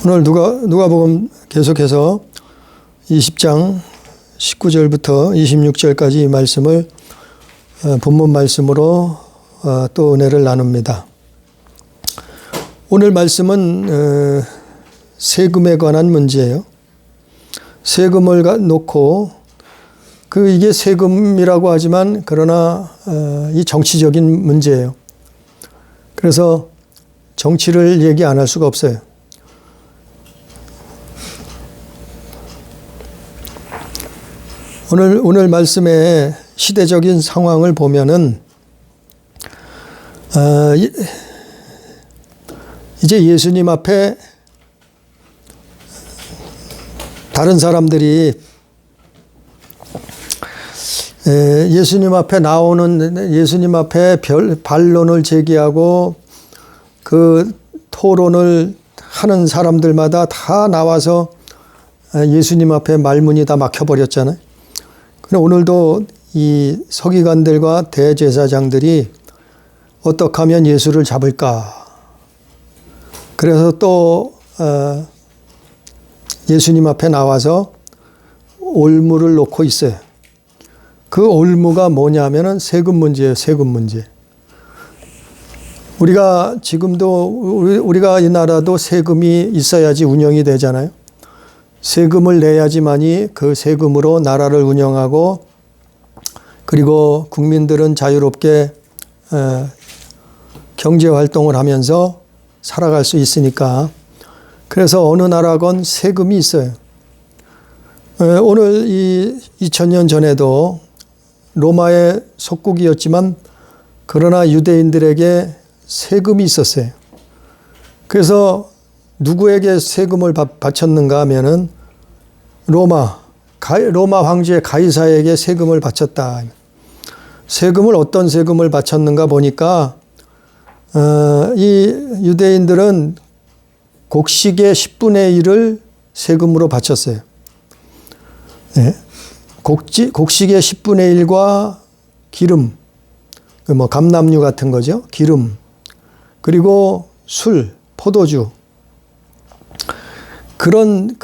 오늘 누가복음 계속해서 20장 19절부터 26절까지 이 말씀을 본문 말씀으로 또 은혜를 나눕니다. 오늘 말씀은 세금에 관한 문제예요. 세금을 놓고 이게 세금이라고 하지만 그러나 이 정치적인 문제예요. 그래서 정치를 얘기 안 할 수가 없어요. 오늘 말씀의 시대적인 상황을 보면은 이제 예수님 앞에 다른 사람들이 예수님 앞에 나오는 예수님 앞에 반론을 제기하고 그 토론을 하는 사람들마다 다 나와서 예수님 앞에 말문이 다 막혀버렸잖아요. 그런데 오늘도 이 서기관들과 대제사장들이 어떻게 하면 예수를 잡을까? 그래서 또 예수님 앞에 나와서 올무를 놓고 있어요. 그 올무가 뭐냐면은 세금 문제예요. 세금 문제. 우리가 지금도 우리가 이 나라도 세금이 있어야지 운영이 되잖아요. 세금을 내야지만이 그 세금으로 나라를 운영하고 그리고 국민들은 자유롭게 경제활동을 하면서 살아갈 수 있으니까. 그래서 어느 나라건 세금이 있어요. 오늘 이 2000년 전에도 로마의 속국이었지만 그러나 유대인들에게 세금이 있었어요. 그래서 누구에게 세금을 바쳤는가 하면은 로마 황제 가이사에게 세금을 바쳤다. 세금을 어떤 세금을 바쳤는가 보니까 이 유대인들은 곡식의 10분의 1을 세금으로 바쳤어요. 네. 곡식의 10분의 1과 기름, 감람류 같은 거죠. 기름, 그리고 술, 포도주. 그런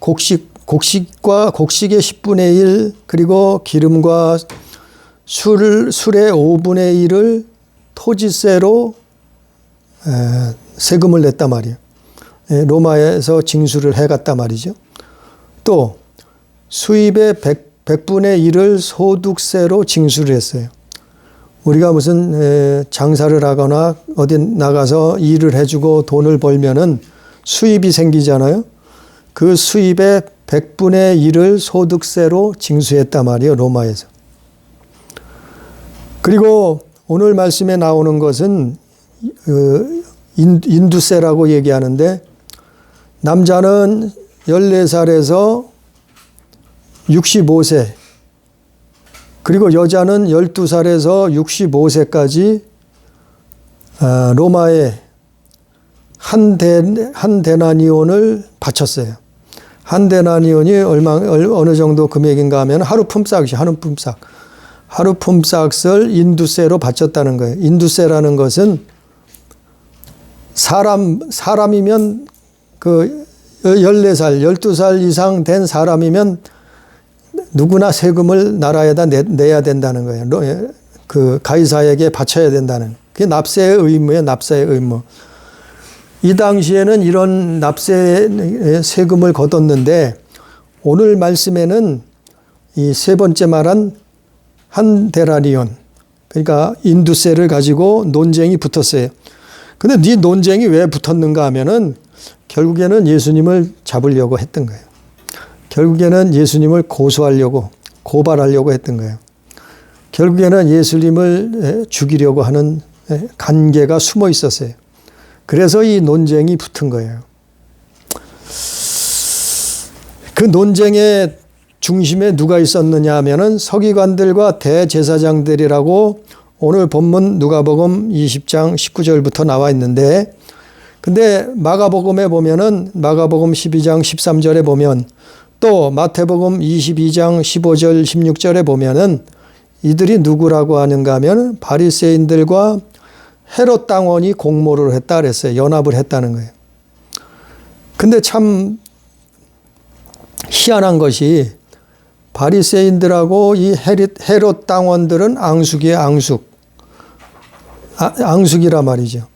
곡식과 곡식의 10분의 1 그리고 기름과 술의 5분의 1을 토지세로 세금을 냈단 말이에요. 로마에서 징수를 해갔단 말이죠. 또 수입의 100분의 1을 소득세로 징수를 했어요. 우리가 무슨 장사를 하거나 어디 나가서 일을 해주고 돈을 벌면은 수입이 생기잖아요. 그 수입의 100분의 1을 소득세로 징수했단 말이에요. 로마에서. 그리고 오늘 말씀에 나오는 것은 인두세라고 얘기하는데 남자는 14살에서 65세 그리고 여자는 12살에서 65세까지 로마에 한 데나니온을 바쳤어요. 한 데나니온이 어느 정도 금액인가 하면 하루 품삯이 하루 품삯을 인두세로 바쳤다는 거예요. 인두세라는 것은 사람이면 14살, 12살 이상 된 사람이면 누구나 세금을 나라에다 내야 된다는 거예요. 그 가이사에게 바쳐야 된다는. 그게 납세의 의무예요. 납세의 의무. 이 당시에는 이런 납세 세금을 거뒀는데 오늘 말씀에는 이 세 번째 말한 한 데나리온, 그러니까 인두세를 가지고 논쟁이 붙었어요. 근데 이 논쟁이 왜 붙었는가 하면은 결국에는 예수님을 잡으려고 했던 거예요. 결국에는 예수님을 고발하려고 했던 거예요. 결국에는 예수님을 죽이려고 하는 관계가 숨어 있었어요. 그래서 이 논쟁이 붙은 거예요. 그 논쟁의 중심에 누가 있었느냐 하면은 서기관들과 대제사장들이라고 오늘 본문 누가복음 20장 19절부터 나와 있는데, 근데 마가복음에 보면은 마가복음 12장 13절에 보면 또 마태복음 22장 15절 16절에 보면은 이들이 누구라고 하는가 하면 바리새인들과 헤롯 당원이 공모를 했다 그랬어요. 연합을 했다는 거예요. 근데 참 희한한 것이 바리새인들하고 이 헤롯 당원들은 앙숙이에요, 앙숙. 앙숙이라 말이죠.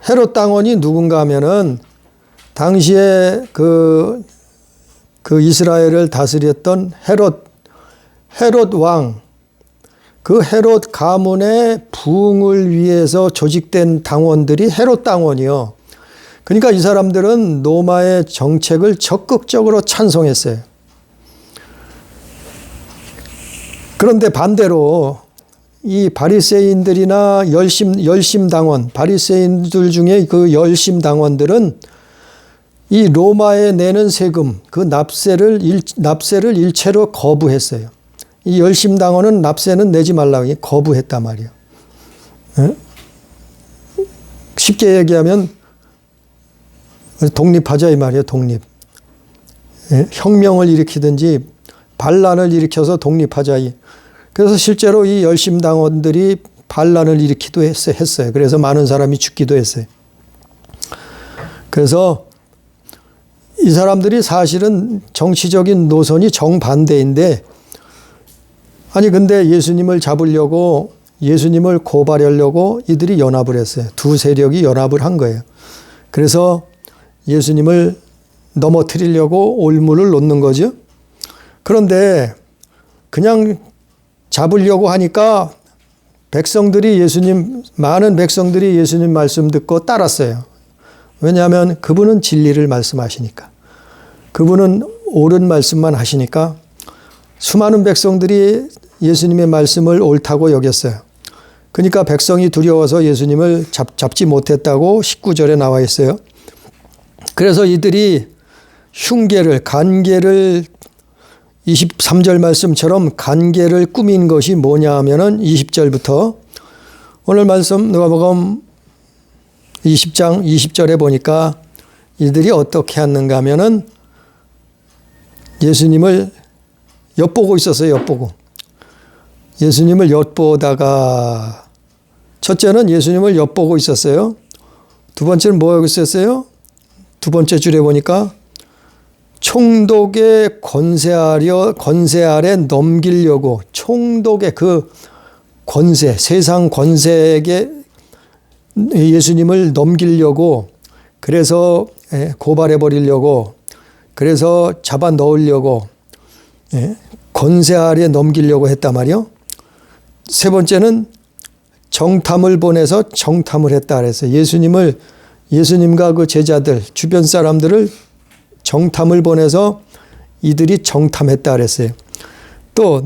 헤롯 당원이 누군가 하면은 당시에 그 이스라엘을 다스렸던 헤롯 왕, 그 헤롯 가문의 부흥을 위해서 조직된 당원들이 헤롯 당원이요. 그러니까 이 사람들은 로마의 정책을 적극적으로 찬송했어요. 그런데 반대로 이 바리새인들이나 열심 당원, 바리새인들 중에 그 열심 당원들은 이 로마에 내는 세금, 그 납세를 일체로 거부했어요. 이 열심 당원은 납세는 내지 말라고 거부했단 말이에요. 네? 쉽게 얘기하면 독립하자 이 말이에요. 독립. 네? 혁명을 일으키든지 반란을 일으켜서 독립하자. 그래서 실제로 이 열심 당원들이 반란을 일으키기도 했어요. 그래서 많은 사람이 죽기도 했어요. 그래서 이 사람들이 사실은 정치적인 노선이 정반대인데, 아니 근데 예수님을 잡으려고, 예수님을 고발하려고 이들이 연합을 했어요. 두 세력이 연합을 한 거예요. 그래서 예수님을 넘어뜨리려고 올무를 놓는 거죠. 그런데 그냥 잡으려고 하니까 많은 백성들이 예수님 말씀 듣고 따랐어요. 왜냐하면 그분은 진리를 말씀하시니까. 그분은 옳은 말씀만 하시니까 수많은 백성들이 예수님의 말씀을 옳다고 여겼어요. 그러니까 백성이 두려워서 예수님을 잡지 못했다고 19절에 나와 있어요. 그래서 이들이 간계를 23절 말씀처럼 간계를 꾸민 것이 뭐냐 하면은 20절부터 오늘 말씀 누가복음 20장 20절에 보니까 이들이 어떻게 했는가 하면은 예수님을 엿보고 있었어요. 엿보고. 예수님을 엿보다가 첫째는 예수님을 엿보고 있었어요. 두 번째는 뭐 하고 있었어요? 두 번째 줄에 보니까 총독의 권세 아래 넘기려고, 총독의 그 권세, 세상 권세에게 예수님을 넘기려고, 그래서 고발해 버리려고, 그래서 잡아 넣으려고, 권세 아래 넘기려고 했단 말이요. 세 번째는 정탐을 보내서 정탐을 했다 그랬어요. 예수님과 그 제자들, 주변 사람들을 정탐을 보내서 이들이 정탐했다 그랬어요. 또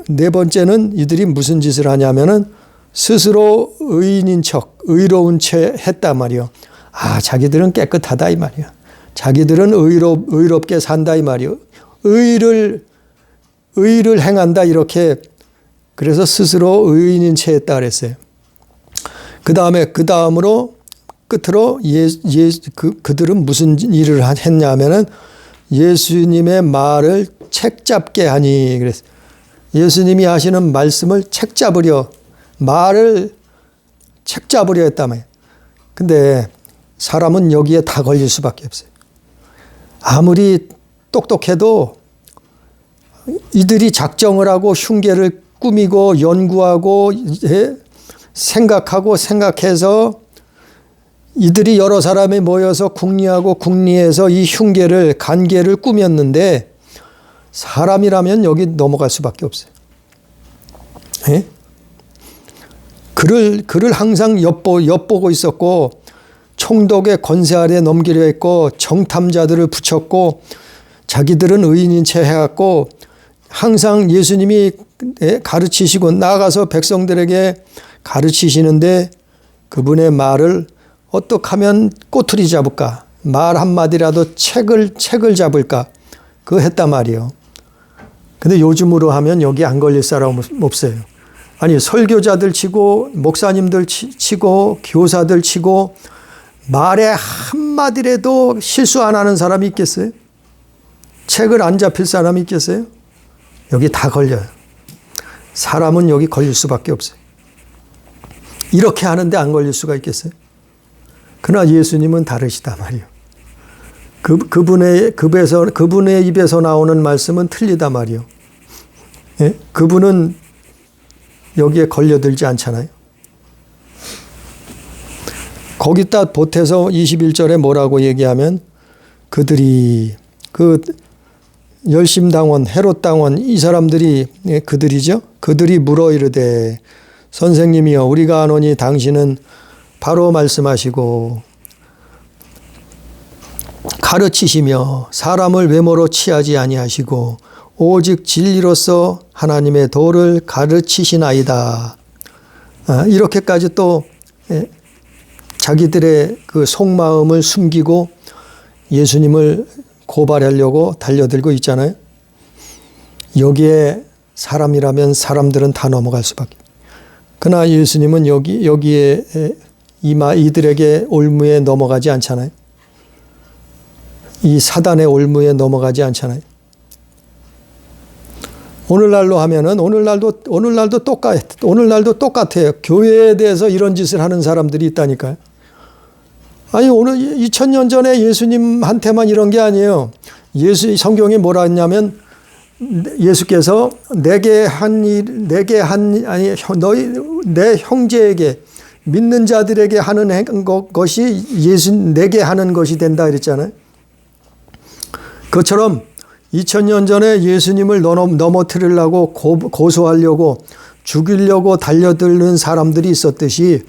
네 번째는 이들이 무슨 짓을 하냐면은 스스로 의인인 척, 의로운 채 했단 말이요. 자기들은 깨끗하다 이 말이요. 자기들은 의롭게 산다 이 말이요. 의를 행한다 이렇게. 그래서 스스로 의인인 채 했다 그랬어요. 그다음으로 끝으로 그들은 무슨 일을 했냐면은 예수님의 말을 책잡게 하니 그랬어요. 예수님이 하시는 말씀을 말을 책잡으려 했다며. 근데 사람은 여기에 다 걸릴 수밖에 없어요. 아무리 똑똑해도 이들이 작정을 하고 흉계를 꾸미고 연구하고 생각해서 이들이 여러 사람이 모여서 궁리해서 이 간계를 꾸몄는데 사람이라면 여기 넘어갈 수밖에 없어요. 예? 그를 항상 엿보고 있었고 총독의 권세 아래 넘기려 했고 정탐자들을 붙였고 자기들은 의인인 채 해갖고 항상 예수님이 가르치시고 나아가서 백성들에게 가르치시는데 그분의 말을 어떻게 하면 꼬투리 잡을까? 말 한마디라도 책을 잡을까? 그거 했단 말이에요. 근데 요즘으로 하면 여기 안 걸릴 사람 없어요. 아니 설교자들 치고 목사님들 치고 교사들 치고 말에 한마디라도 실수 안 하는 사람이 있겠어요? 책을 안 잡힐 사람이 있겠어요? 여기 다 걸려요. 사람은 여기 걸릴 수밖에 없어요. 이렇게 하는데 안 걸릴 수가 있겠어요? 그러나 예수님은 다르시다 말이에요. 그분의 입에서 나오는 말씀은 틀리다 말이요. 예? 그분은 여기에 걸려들지 않잖아요. 거기다 보태서 21절에 뭐라고 얘기하면 그들이 그 열심당원, 헤롯당원 이 사람들이 그들이죠. 그들이 물어 이르되 선생님이여 우리가 아노니 당신은 바로 말씀하시고 가르치시며 사람을 외모로 취하지 아니하시고 오직 진리로서 하나님의 도를 가르치시나이다. 이렇게까지 또 자기들의 그 속마음을 숨기고 예수님을 고발하려고 달려들고 있잖아요. 여기에 사람이라면 사람들은 다 넘어갈 수밖에. 그러나 예수님은 여기에 이들에게 올무에 넘어가지 않잖아요. 이 사단의 올무에 넘어가지 않잖아요. 오늘날로 하면은 오늘날도 똑같아요. 교회에 대해서 이런 짓을 하는 사람들이 있다니까요. 아니 오늘 2000년 전에 예수님한테만 이런 게 아니에요. 성경이 뭐라 했냐면 예수께서 내게 내 형제에게 믿는 자들에게 하는 것이 내게 하는 것이 된다 그랬잖아요. 그것처럼 2000년 전에 예수님을 넘어뜨리려고 고소하려고 죽이려고 달려드는 사람들이 있었듯이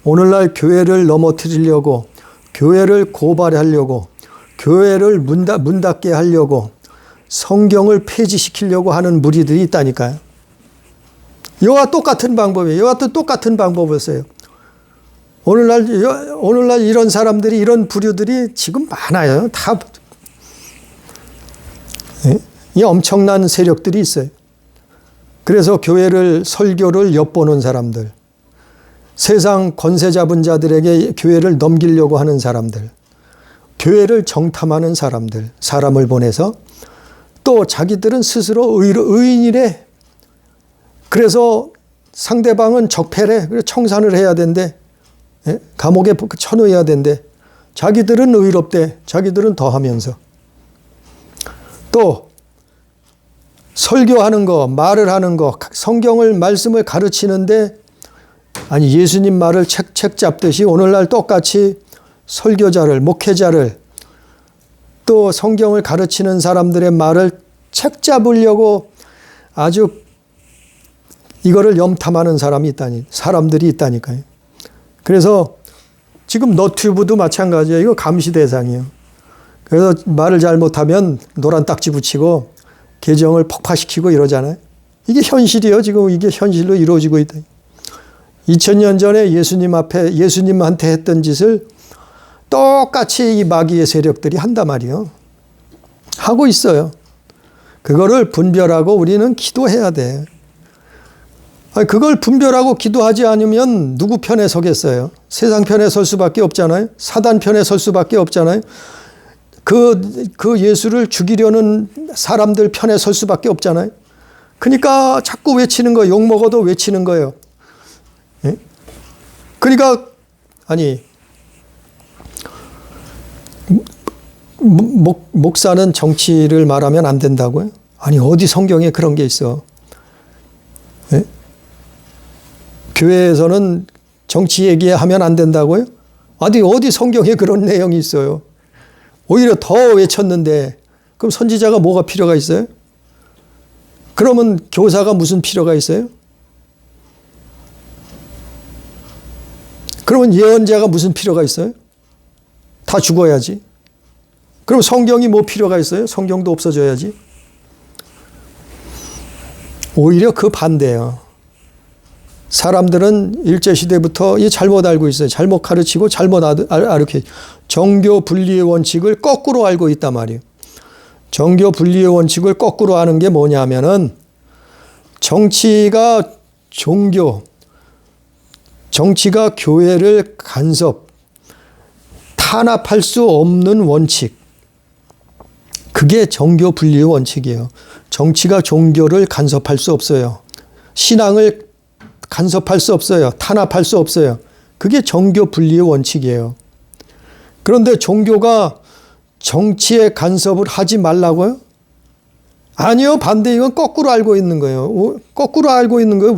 오늘날 교회를 넘어뜨리려고 교회를 고발하려고 교회를 문 닫게 하려고 성경을 폐지시키려고 하는 무리들이 있다니까요. 이와 똑같은 방법이에요. 이와 또 똑같은 방법을 써요. 오늘날 이런 사람들이 이런 부류들이 지금 많아요. 다 이 엄청난 세력들이 있어요. 그래서 교회를 설교를 엿보는 사람들, 세상 권세 잡은 자들에게 교회를 넘기려고 하는 사람들, 교회를 정탐하는 사람들, 사람을 보내서 또 자기들은 스스로 의인이래. 그래서 상대방은 적폐래. 그래서 청산을 해야 된대. 감옥에 쳐넣어야 된대. 자기들은 의롭대. 자기들은 더 하면서. 또 설교하는 거, 말을 하는 거, 말씀을 가르치는데 아니 예수님 말을 책 잡듯이 오늘날 똑같이 설교자를, 목회자를 또 성경을 가르치는 사람들의 말을 책 잡으려고 아주 이거를 염탐하는 사람들이 있다니까요. 그래서 지금 너튜브도 마찬가지예요. 이거 감시 대상이에요. 그래서 말을 잘못하면 노란 딱지 붙이고 계정을 폭파시키고 이러잖아요. 이게 현실이에요. 지금 이게 현실로 이루어지고 있다. 2000년 전에 예수님한테 했던 짓을 똑같이 이 마귀의 세력들이 한단 말이에요. 하고 있어요. 그거를 분별하고 우리는 기도해야 돼. 그걸 분별하고 기도하지 않으면 누구 편에 서겠어요? 세상 편에 설 수밖에 없잖아요. 사단 편에 설 수밖에 없잖아요. 그 예수를 죽이려는 사람들 편에 설 수밖에 없잖아요. 그러니까 자꾸 외치는 거예요. 욕먹어도 외치는 거예요. 예? 그러니까 아니 목사는 정치를 말하면 안 된다고요? 아니 어디 성경에 그런 게 있어? 예? 교회에서는 정치 얘기하면 안 된다고요? 아니 어디 성경에 그런 내용이 있어요? 오히려 더 외쳤는데 그럼 선지자가 뭐가 필요가 있어요? 그러면 교사가 무슨 필요가 있어요? 그러면 예언자가 무슨 필요가 있어요? 다 죽어야지. 그럼 성경이 뭐 필요가 있어요? 성경도 없어져야지. 오히려 그 반대예요. 사람들은 일제시대부터 잘못 알고 있어요. 잘못 가르치고 잘못 알게 정교 분리의 원칙을 거꾸로 알고 있단 말이에요. 정교 분리의 원칙을 거꾸로 아는 게 뭐냐면은 정치가 교회를 탄압할 수 없는 원칙. 그게 정교 분리의 원칙이에요. 정치가 종교를 간섭할 수 없어요. 신앙을 간섭할 수 없어요. 탄압할 수 없어요. 그게 정교 분리의 원칙이에요. 그런데 종교가 정치에 간섭을 하지 말라고요? 아니요, 반대. 이건 거꾸로 알고 있는 거예요. 거꾸로 알고 있는 거예요.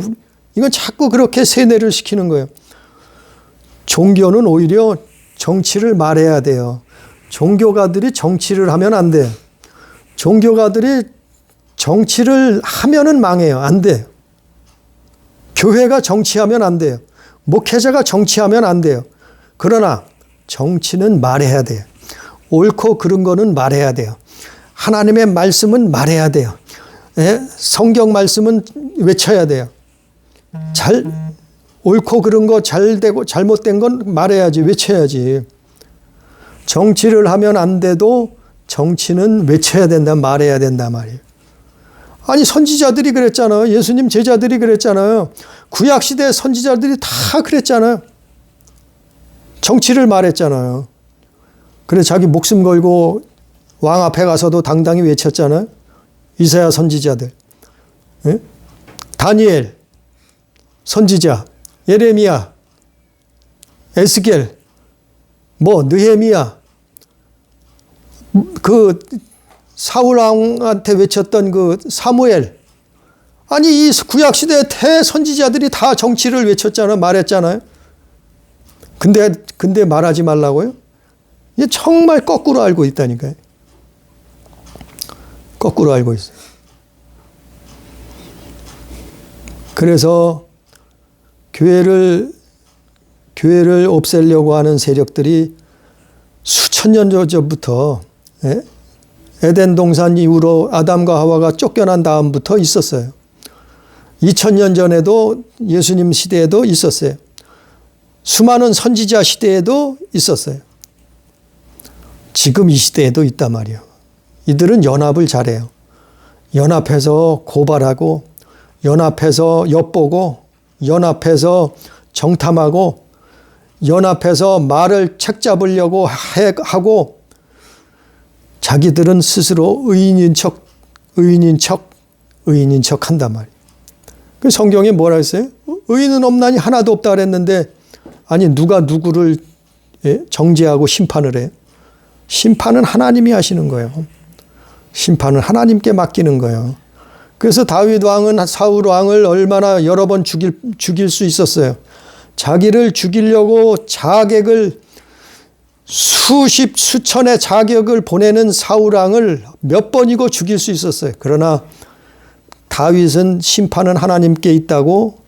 이건 자꾸 그렇게 세뇌를 시키는 거예요. 종교는 오히려 정치를 말해야 돼요. 종교가들이 정치를 하면 안 돼요. 종교가들이 정치를 하면은 망해요. 안 돼요. 교회가 정치하면 안 돼요. 목회자가 정치하면 안 돼요. 그러나 정치는 말해야 돼요. 옳고 그른 거는 말해야 돼요. 하나님의 말씀은 말해야 돼요. 예? 성경 말씀은 외쳐야 돼요. 옳고 그른 거 잘되고 잘못된 건 말해야지, 외쳐야지. 정치를 하면 안 돼도 정치는 외쳐야 된다, 말해야 된다 말이에요. 아니, 선지자들이 그랬잖아요. 예수님 제자들이 그랬잖아요. 구약시대 선지자들이 다 그랬잖아요. 정치를 말했잖아요. 그래서 자기 목숨 걸고 왕 앞에 가서도 당당히 외쳤잖아요. 이사야 선지자들. 예? 다니엘 선지자, 예레미야, 에스겔, 느헤미야, 그 사울 왕한테 외쳤던 그 사무엘. 아니, 이 구약시대 대선지자들이 다 정치를 외쳤잖아요. 말했잖아요. 근데 말하지 말라고요? 이게 정말 거꾸로 알고 있다니까요. 거꾸로 알고 있어요. 그래서 교회를 없애려고 하는 세력들이 수천 년 전부터, 예? 에덴 동산 이후로 아담과 하와가 쫓겨난 다음부터 있었어요. 2000년 전에도 예수님 시대에도 있었어요. 수많은 선지자 시대에도 있었어요. 지금 이 시대에도 있단 말이에요. 이들은 연합을 잘해요. 연합해서 고발하고, 연합해서 엿보고, 연합해서 정탐하고, 연합해서 말을 책잡으려고 하고, 자기들은 스스로 의인인 척 한단 말이에요. 그 성경에 뭐라 했어요? 의인은 없나니 하나도 없다 그랬는데, 아니, 누가 누구를 정죄하고 심판을 해요? 심판은 하나님이 하시는 거예요. 심판은 하나님께 맡기는 거예요. 그래서 다윗 왕은 사울 왕을 얼마나 여러 번 죽일 수 있었어요. 자기를 죽이려고 자객을 수천의 자격을 보내는 사울 왕을 몇 번이고 죽일 수 있었어요. 그러나 다윗은 심판은 하나님께 있다고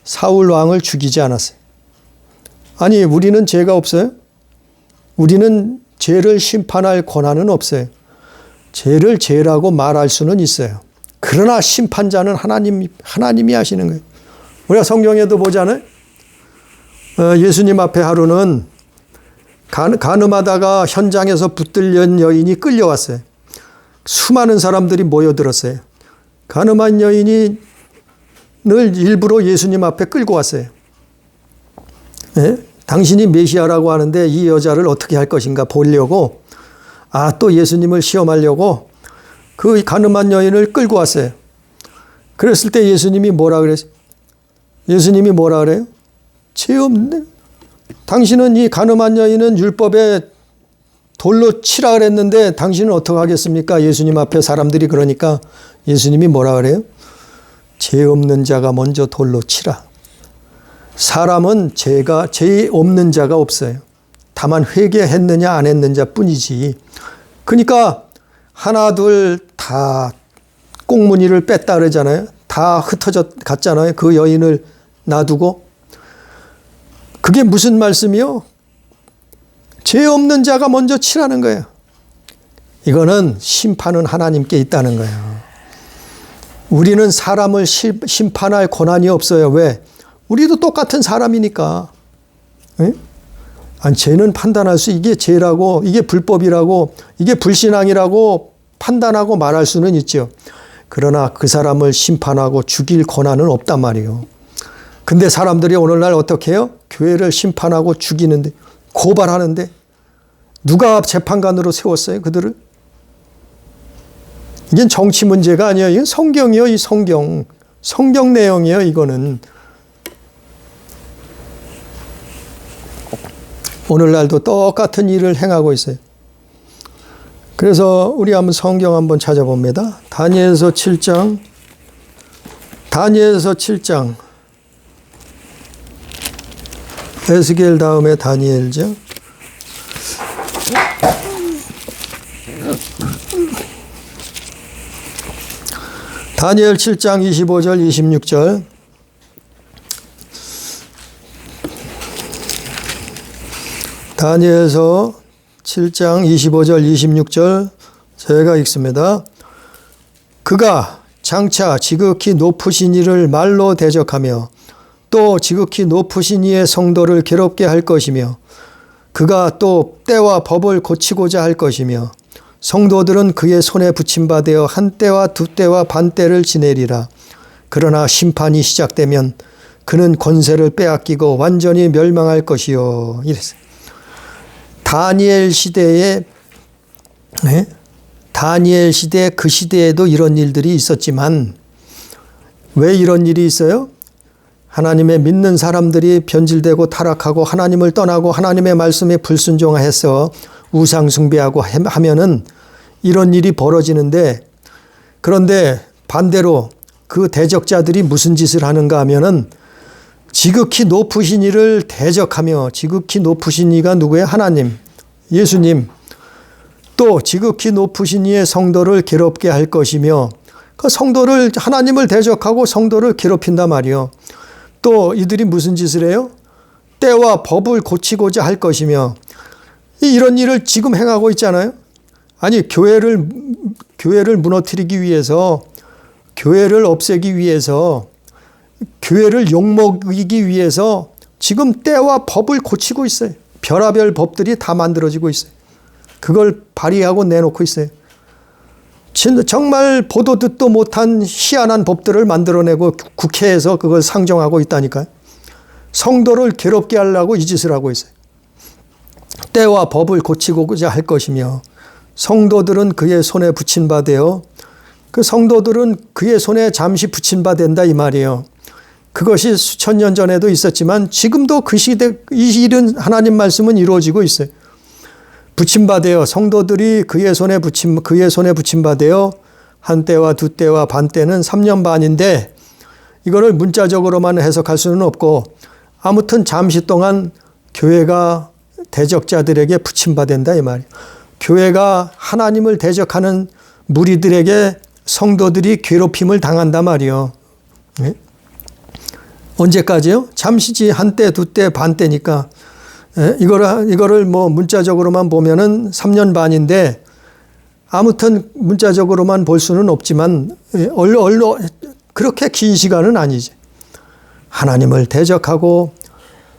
사울 왕을 죽이지 않았어요. 아니, 우리는 죄가 없어요? 우리는 죄를 심판할 권한은 없어요. 죄를 죄라고 말할 수는 있어요. 그러나 심판자는 하나님이 하시는 거예요. 우리가 성경에도 보잖아요. 예수님 앞에 하루는 간음하다가 현장에서 붙들린 여인이 끌려왔어요. 수많은 사람들이 모여들었어요. 간음한 여인을 일부러 예수님 앞에 끌고 왔어요. 예? 당신이 메시아라고 하는데 이 여자를 어떻게 할 것인가 보려고, 또 예수님을 시험하려고 그 간음한 여인을 끌고 왔어요. 그랬을 때 예수님이 뭐라 그랬어요? 예수님이 뭐라 그래요? 죄 없네. 당신은 이 간음한 여인은 율법에 돌로 치라 그랬는데 당신은 어떻게 하겠습니까? 예수님 앞에 사람들이 그러니까 예수님이 뭐라 그래요? 죄 없는 자가 먼저 돌로 치라. 사람은 죄 없는 자가 없어요. 다만 회개했느냐 안 했느냐 뿐이지. 그러니까 하나 둘 다 꽁무니를 뺐다 그러잖아요. 다 흩어져 갔잖아요. 그 여인을 놔두고. 그게 무슨 말씀이요? 죄 없는 자가 먼저 치라는 거예요. 이거는 심판은 하나님께 있다는 거예요. 우리는 사람을 심판할 권한이 없어요. 왜? 우리도 똑같은 사람이니까. 네? 아니, 죄는 판단할 수, 이게 죄라고, 이게 불법이라고, 이게 불신앙이라고 판단하고 말할 수는 있죠. 그러나 그 사람을 심판하고 죽일 권한은 없단 말이에요. 근데 사람들이 오늘날 어떻게 해요? 교회를 심판하고 죽이는데, 고발하는데, 누가 재판관으로 세웠어요, 그들을? 이건 정치 문제가 아니에요. 이건 성경이에요, 이 성경. 성경 내용이에요, 이거는. 오늘날도 똑같은 일을 행하고 있어요. 그래서 우리 한번 성경 한번 찾아봅니다. 다니엘서 7장. 에스겔 다음에 다니엘죠. 다니엘 7장 25절 26절. 다니엘서 7장 25절 26절 제가 읽습니다. 그가 장차 지극히 높으신 이를 말로 대적하며 또 지극히 높으신 이의 성도를 괴롭게 할 것이며 그가 또 때와 법을 고치고자 할 것이며 성도들은 그의 손에 붙임받아 한 때와 두 때와 반 때를 지내리라. 그러나 심판이 시작되면 그는 권세를 빼앗기고 완전히 멸망할 것이요. 이랬어요. 다니엘 시대에 그 시대에도 이런 일들이 있었지만 왜 이런 일이 있어요? 하나님의 믿는 사람들이 변질되고 타락하고 하나님을 떠나고 하나님의 말씀에 불순종해서 우상 숭배하고 하면은 이런 일이 벌어지는데, 그런데 반대로 그 대적자들이 무슨 짓을 하는가 하면은 지극히 높으신 이를 대적하며, 지극히 높으신 이가 누구예요? 하나님, 예수님. 또 지극히 높으신 이의 성도를 괴롭게 할 것이며, 그 성도를, 하나님을 대적하고 성도를 괴롭힌단 말이요. 또 이들이 무슨 짓을 해요? 때와 법을 고치고자 할 것이며, 이런 일을 지금 행하고 있잖아요. 아니, 교회를 무너뜨리기 위해서, 교회를 없애기 위해서, 교회를 욕먹이기 위해서 지금 때와 법을 고치고 있어요. 별하별 법들이 다 만들어지고 있어요. 그걸 발의하고 내놓고 있어요. 정말 보도 듣도 못한 희한한 법들을 만들어내고 국회에서 그걸 상정하고 있다니까요. 성도를 괴롭게 하려고 이 짓을 하고 있어요. 때와 법을 고치고자 할 것이며 성도들은 그의 손에 붙임받아요. 그 성도들은 그의 손에 잠시 붙임받는다 이 말이에요. 그것이 수천 년 전에도 있었지만 지금도 그 시대, 이 일은 하나님 말씀은 이루어지고 있어요. 붙임받아요. 성도들이 그의 손에 붙임받아요. 한 때와 두 때와 반 때는 3년 반인데 이거를 문자적으로만 해석할 수는 없고, 아무튼 잠시 동안 교회가 대적자들에게 붙임받는다 이 말이에요. 교회가 하나님을 대적하는 무리들에게 성도들이 괴롭힘을 당한단 말이에요. 네? 언제까지요? 잠시지. 한 때, 두 때, 반 때니까. 이거를 뭐 문자적으로만 보면은 3년 반인데, 아무튼 문자적으로만 볼 수는 없지만, 그렇게 긴 시간은 아니지. 하나님을 대적하고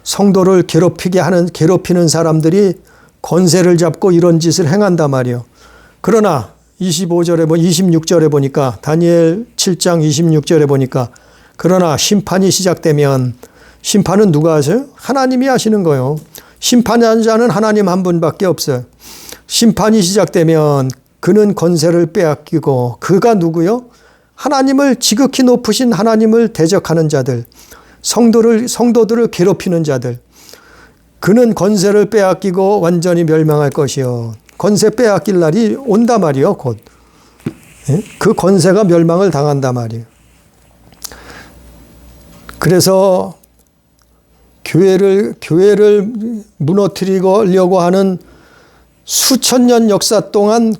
성도를 괴롭히는 사람들이 권세를 잡고 이런 짓을 행한단 말이에요. 그러나 26절에 보니까, 다니엘 7장 26절에 보니까, 그러나 심판이 시작되면, 심판은 누가 하세요? 하나님이 하시는 거예요. 심판하는 자는 하나님 한 분밖에 없어요. 심판이 시작되면 그는 권세를 빼앗기고, 그가 누구요? 하나님을, 지극히 높으신 하나님을 대적하는 자들, 성도들을 괴롭히는 자들, 그는 권세를 빼앗기고 완전히 멸망할 것이요. 권세 빼앗길 날이 온단 말이요, 곧. 그 권세가 멸망을 당한단 말이에요. 그래서 교회를 무너뜨리려고 하는 수천 년 역사 동안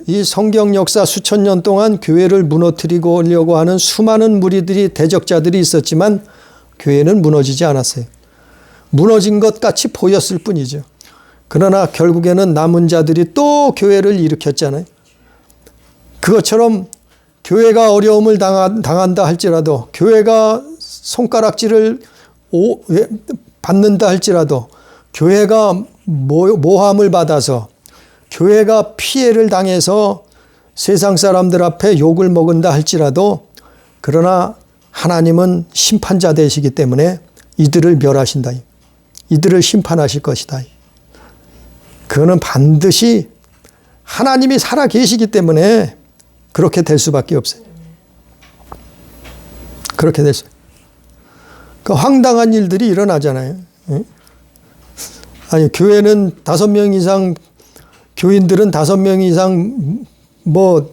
이 성경 역사 수천 년 동안 교회를 무너뜨리려고 하는 수많은 무리들이, 대적자들이 있었지만 교회는 무너지지 않았어요. 무너진 것 같이 보였을 뿐이죠. 그러나 결국에는 남은 자들이 또 교회를 일으켰잖아요. 그것처럼 교회가 어려움을 당한다 할지라도, 교회가 손가락질을 받는다 할지라도, 교회가 모함을 받아서, 교회가 피해를 당해서 세상 사람들 앞에 욕을 먹은다 할지라도, 그러나 하나님은 심판자 되시기 때문에 이들을 멸하신다. 이들을 심판하실 것이다. 그거는 반드시 하나님이 살아 계시기 때문에 그렇게 될 수밖에 없어요. 그렇게 됐어요. 그 황당한 일들이 일어나잖아요. 아니, 교회는 5명 이상 교인들은 5명 이상 뭐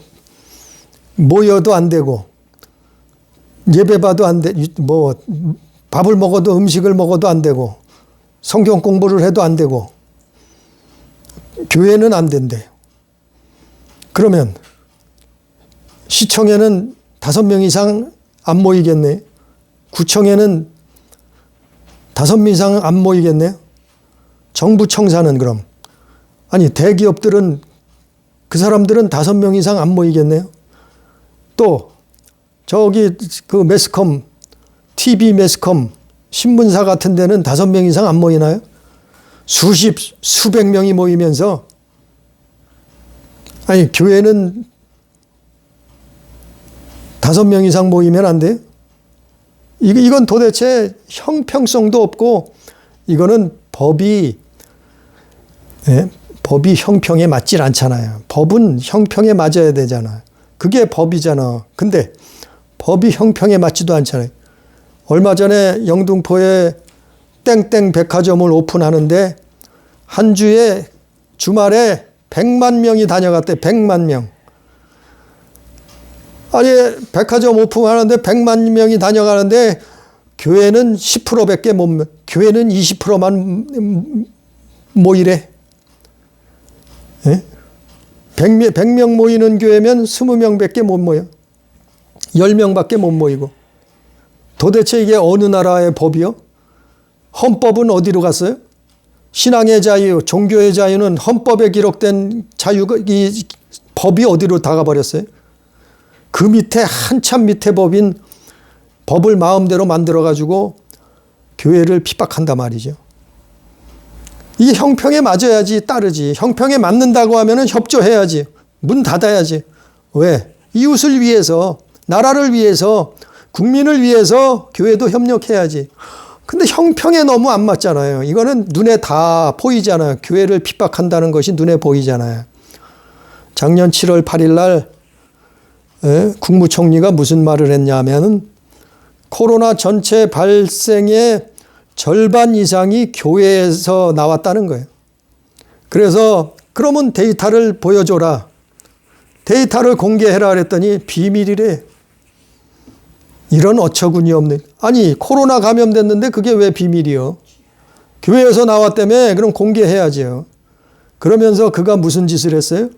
모여도 안 되고 예배봐도 안 돼. 뭐 밥을 먹어도 음식을 먹어도 안 되고 성경 공부를 해도 안 되고 교회는 안 된대요. 그러면 시청에는 5명 이상 안 모이겠네. 구청에는 5명 이상 안 모이겠네요. 정부 청사는 그럼. 아니 대기업들은 그 사람들은 5명 이상 안 모이겠네요. 또 저기 그 매스컴, TV 매스컴, 신문사 같은 데는 5명 이상 안 모이나요? 수백 명이 모이면서 아니 교회는 5명 이상 모이면 안 돼요? 이건 도대체 형평성도 없고 이거는 법이 형평에 맞질 않잖아요. 법은 형평에 맞아야 되잖아. 그게 법이잖아. 근데 법이 형평에 맞지도 않잖아요. 얼마 전에 영등포에 땡땡 백화점을 오픈하는데 한 주에 주말에 100만 명이 다녀갔대. 100만 명. 아니 백화점 오픈하는데 100만 명이 다녀가는데 교회는 10%밖에 못, 교회는 20%만 모이래. 예? 100명 모이는 교회면 20명밖에 못 모여. 10명밖에 못 모이고. 도대체 이게 어느 나라의 법이요? 헌법은 어디로 갔어요? 신앙의 자유, 종교의 자유는 헌법에 기록된 자유가, 이 법이 어디로 다가버렸어요? 그 밑에 한참 밑에 법인 법을 마음대로 만들어가지고 교회를 핍박한단 말이죠. 이게 형평에 맞아야지 따르지. 형평에 맞는다고 하면은 협조해야지. 문 닫아야지. 왜? 이웃을 위해서, 나라를 위해서, 국민을 위해서 교회도 협력해야지. 근데 형평에 너무 안 맞잖아요. 이거는 눈에 다 보이잖아요. 교회를 핍박한다는 것이 눈에 보이잖아요. 작년 7월 8일 날 국무총리가 무슨 말을 했냐면은 코로나 전체 발생의 절반 이상이 교회에서 나왔다는 거예요. 그래서 그러면 데이터를 보여줘라. 데이터를 공개해라 그랬더니 비밀이래. 이런 어처구니 없네. 아니 코로나 감염됐는데 그게 왜 비밀이요? 교회에서 나왔다며 그럼 공개해야죠. 그러면서 그가 무슨 짓을 했어요?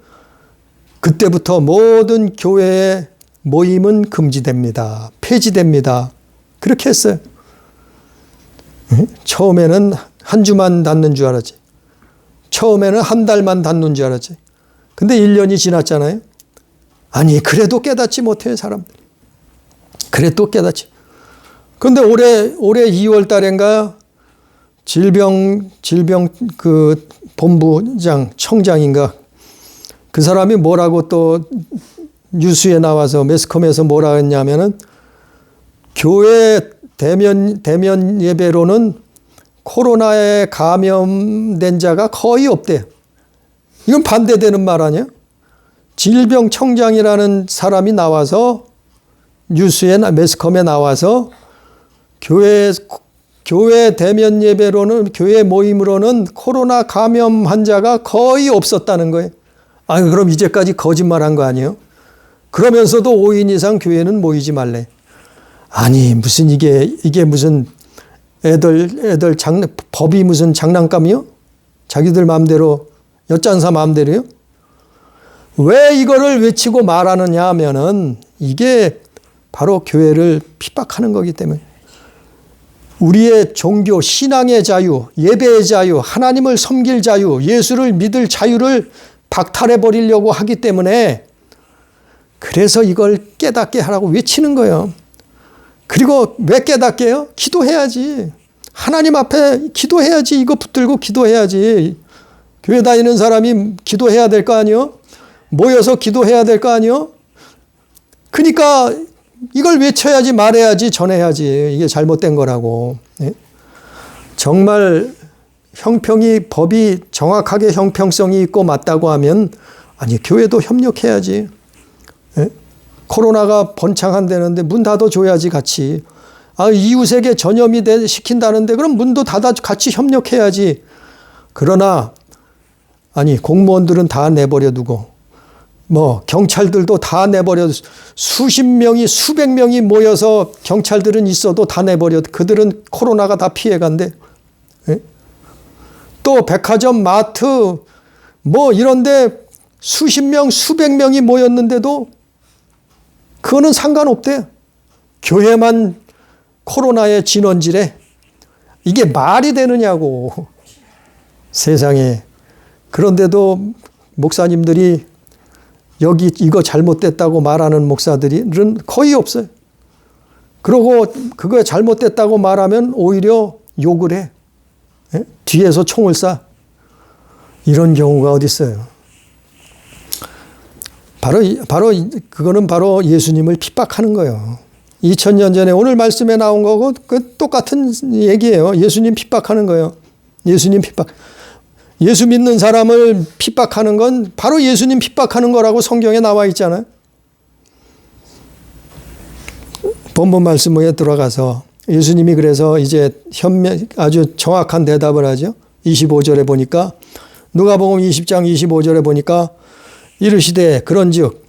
그때부터 모든 교회의 모임은 금지됩니다. 폐지됩니다. 그렇게 했어요. 처음에는 한 주만 닫는 줄 알았지. 처음에는 한 달만 닫는 줄 알았지. 근데 1년이 지났잖아요. 아니 그래도 깨닫지 못해요 사람들이. 그래도 깨닫지. 그런데 올해 2월 달인가 질병 그 본부장 청장인가 그 사람이 뭐라고 또 뉴스에 나와서 매스컴에서 뭐라 했냐면은 교회 대면 예배로는 코로나에 감염된 자가 거의 없대요. 이건 반대되는 말 아니야? 질병청장이라는 사람이 나와서 뉴스에 매스컴에 나와서 교회 대면 예배로는 교회 모임으로는 코로나 감염 환자가 거의 없었다는 거예요. 아 그럼 이제까지 거짓말한 거 아니에요? 그러면서도 5인 이상 교회는 모이지 말래. 아니 무슨 이게 무슨 애들 법이 무슨 장난감이요? 자기들 마음대로 엿장사 마음대로요? 왜 이거를 외치고 말하느냐 하면은 이게 바로 교회를 핍박하는 거기 때문에 우리의 종교, 신앙의 자유, 예배의 자유, 하나님을 섬길 자유, 예수를 믿을 자유를 박탈해 버리려고 하기 때문에 그래서 이걸 깨닫게 하라고 외치는 거예요. 그리고 왜 깨닫게 해요? 기도해야지. 하나님 앞에 기도해야지. 이거 붙들고 기도해야지. 교회 다니는 사람이 기도해야 될 거 아니요? 모여서 기도해야 될 거 아니요? 그러니까 이걸 외쳐야지 말해야지 전해야지. 이게 잘못된 거라고. 정말 법이 정확하게 형평성이 있고 맞다고 하면 아니 교회도 협력해야지. 코로나가 번창한다는데 문 닫아줘야지 같이. 아 이웃에게 전염이 시킨다는데 그럼 문도 닫아 같이 협력해야지. 그러나 아니 공무원들은 다 내버려 두고 뭐 경찰들도 다 내버려, 수십 명이 수백 명이 모여서 경찰들은 있어도 다 내버려, 그들은 코로나가 다 피해간대. 예? 또 백화점, 마트 뭐 이런데 수십 명 수백 명이 모였는데도 그거는 상관없대. 교회만 코로나의 진원지래. 이게 말이 되느냐고. 세상에. 그런데도 목사님들이 여기 이거 잘못됐다고 말하는 목사들은 거의 없어요. 그러고 그거 잘못됐다고 말하면 오히려 욕을 해. 예? 뒤에서 총을 쏴. 이런 경우가 어디 있어요. 그거는 바로 예수님을 핍박하는 거예요. 2000년 전에 오늘 말씀에 나온 거고 그 똑같은 얘기예요. 예수님 핍박하는 거예요. 예수님 핍박. 예수 믿는 사람을 핍박하는 건 바로 예수님 핍박하는 거라고 성경에 나와 있잖아요. 본문 말씀에 들어가서 예수님이 그래서 이제 아주 정확한 대답을 하죠. 25절에 보니까, 누가복음 20장 25절에 보니까 이르시되 그런즉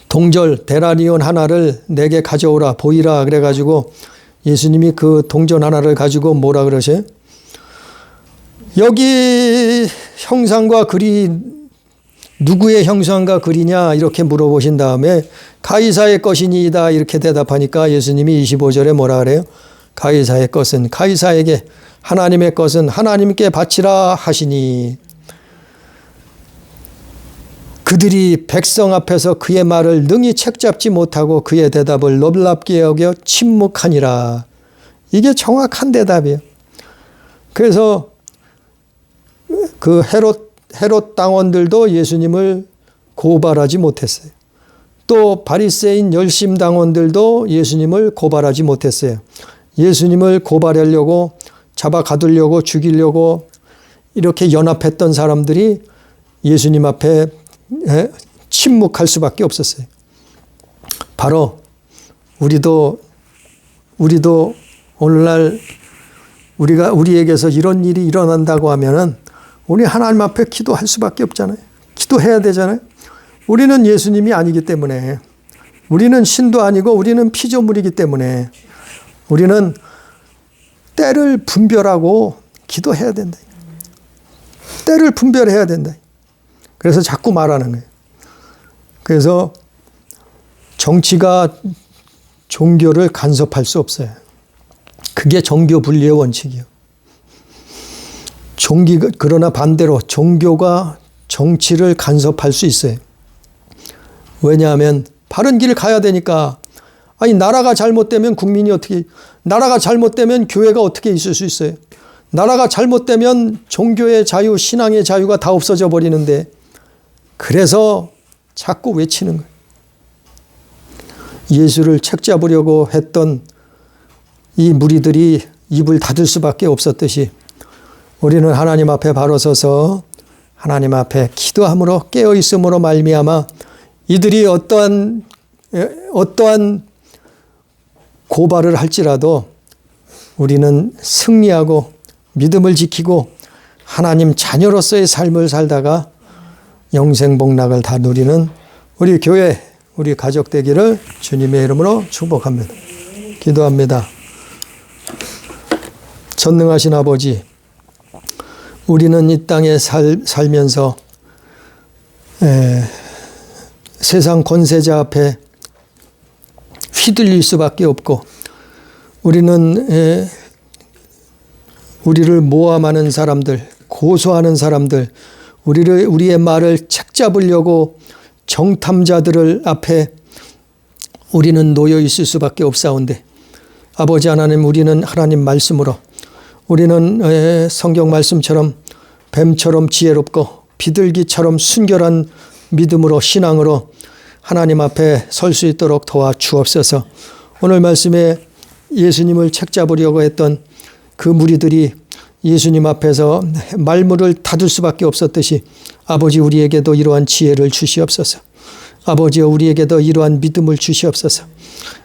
동절 데나리온 하나를 내게 가져오라 보이라 그래가지고 예수님이 그 동전 하나를 가지고 뭐라 그러세요? 여기 형상과 글이 누구의 형상과 글이냐 이렇게 물어보신 다음에 가이사의 것이니이다 이렇게 대답하니까 예수님이 25절에 뭐라 그래요? 가이사의 것은 가이사에게, 하나님의 것은 하나님께 바치라 하시니. 그들이 백성 앞에서 그의 말을 능히 책잡지 못하고 그의 대답을 놀랍게 여겨 침묵하니라. 이게 정확한 대답이에요. 그래서 그 헤롯 당원들도 예수님을 고발하지 못했어요. 또 바리새인 열심 당원들도 예수님을 고발하지 못했어요. 예수님을 고발하려고 잡아 가두려고 죽이려고 이렇게 연합했던 사람들이 예수님 앞에 침묵할 수밖에 없었어요. 바로 우리도 오늘날 우리에게서 이런 일이 일어난다고 하면은 우리 하나님 앞에 기도할 수밖에 없잖아요. 기도해야 되잖아요. 우리는 예수님이 아니기 때문에, 우리는 신도 아니고 우리는 피조물이기 때문에 우리는 때를 분별하고 기도해야 된다. 때를 분별해야 된다. 그래서 자꾸 말하는 거예요. 그래서 정치가 종교를 간섭할 수 없어요. 그게 종교 분리의 원칙이에요. 그러나 반대로 종교가 정치를 간섭할 수 있어요. 왜냐하면 바른 길을 가야 되니까. 아니, 나라가 잘못되면 국민이 어떻게, 나라가 잘못되면 교회가 어떻게 있을 수 있어요? 나라가 잘못되면 종교의 자유, 신앙의 자유가 다 없어져 버리는데, 그래서 자꾸 외치는 거예요. 예수를 책잡으려고 했던 이 무리들이 입을 닫을 수밖에 없었듯이 우리는 하나님 앞에 바로 서서 하나님 앞에 기도함으로 깨어있음으로 말미암아 이들이 어떠한 고발을 할지라도 우리는 승리하고 믿음을 지키고 하나님 자녀로서의 삶을 살다가 영생복락을 다 누리는 우리 교회, 우리 가족 되기를 주님의 이름으로 축복합니다. 기도합니다. 전능하신 아버지, 우리는 이 땅에 살면서 세상 권세자 앞에 휘둘릴 수밖에 없고, 우리는 우리를 모함하는 사람들, 고소하는 사람들, 우리의 말을 책잡으려고 정탐자들을 앞에 우리는 놓여 있을 수밖에 없사온데, 아버지 하나님, 우리는 하나님 말씀으로, 우리는 성경 말씀처럼 뱀처럼 지혜롭고 비둘기처럼 순결한 믿음으로, 신앙으로 하나님 앞에 설 수 있도록 도와주옵소서. 오늘 말씀에 예수님을 책잡으려고 했던 그 무리들이 예수님 앞에서 말문을 닫을 수밖에 없었듯이 아버지, 우리에게도 이러한 지혜를 주시옵소서. 아버지, 우리에게도 이러한 믿음을 주시옵소서.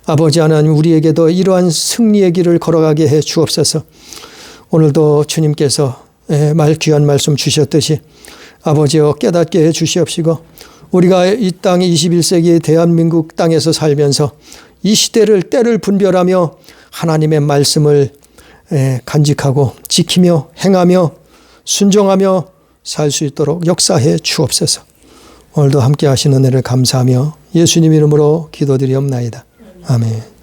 아버지 하나님, 우리에게도 이러한 승리의 길을 걸어가게 해 주옵소서. 오늘도 주님께서 귀한 말씀 주셨듯이 아버지여 깨닫게 해 주시옵시고 우리가 이 땅 21세기 대한민국 땅에서 살면서 이 시대를 때를 분별하며 하나님의 말씀을 간직하고 지키며 행하며 순종하며 살 수 있도록 역사해 주옵소서. 오늘도 함께 하시는 은혜를 감사하며 예수님 이름으로 기도드리옵나이다. 아멘.